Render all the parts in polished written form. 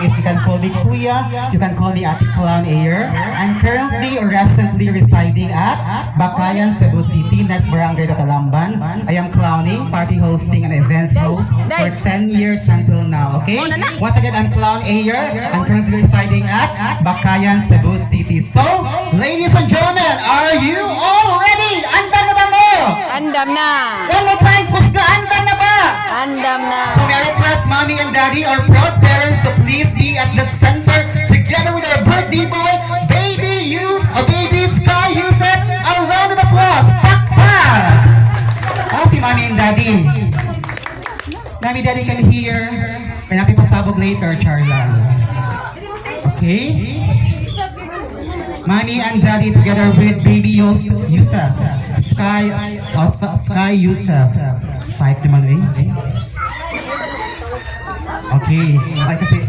is you can call me Kuya, you can call me Ate Clown Air. I'm currently or recently residing at Bakayan, Cebu City, next barangay Talamban. I am clowning, party hosting, and events host for 10 years until now, okay? Once again, I'm Clown Air. I'm currently residing at Bakayan, Cebu City. So, ladies and gentlemen, are you all ready? Andan na ba mo? Andam na. One more time, kusga, andan na ba? Andam na. So may I request mommy and daddy, our proud parents, to please be at the center together with our birthday boy, baby Sky Yusef. A round of applause. Pakpak! Ah, si mommy and daddy. Mommy, daddy can hear. May natin pasabog later, Charla. Okay? Mommy and daddy together with baby Yusef. Sky Yusef. Psych naman eh. Okay. Ay kasi...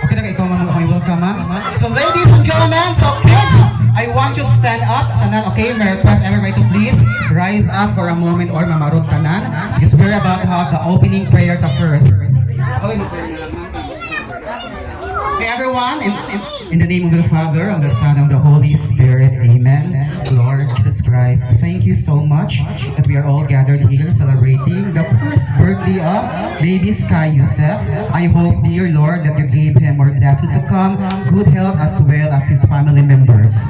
Okay na ikaw may welcome ha. So ladies and gentlemen, so kids, I want you to stand up. Tanan, okay? May request everybody to please rise up for a moment or mamarot tanan. Because we're about to have the opening prayer to first. Okay, everyone, in the name of the Father, of the Son, and of the Holy Spirit, Amen. Lord Jesus Christ, thank you so much that we are all gathered here celebrating the first birthday of baby Sky Yusef. I hope, dear Lord, that you gave him more blessings to come, good health as well as his family members.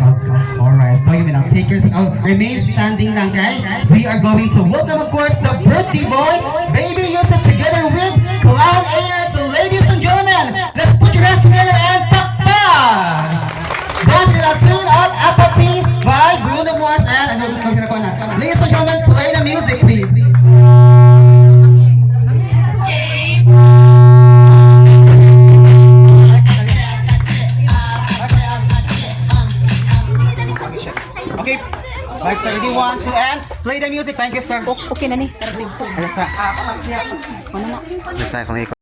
Alright, so you may now take your remain standing lang, guys. We are going to welcome, of course, the birthday boy, baby Yusef, together with Clown Air. So, ladies and gentlemen, let's put your hands together and pakpak! Dance to the tune of Apathy by Bruno Mars and ladies and gentlemen, play the music, please. Okay, like sir, ready, 1, 2, and play the music. Thank you, sir. Okay na ni. Alasa. Alasa, kung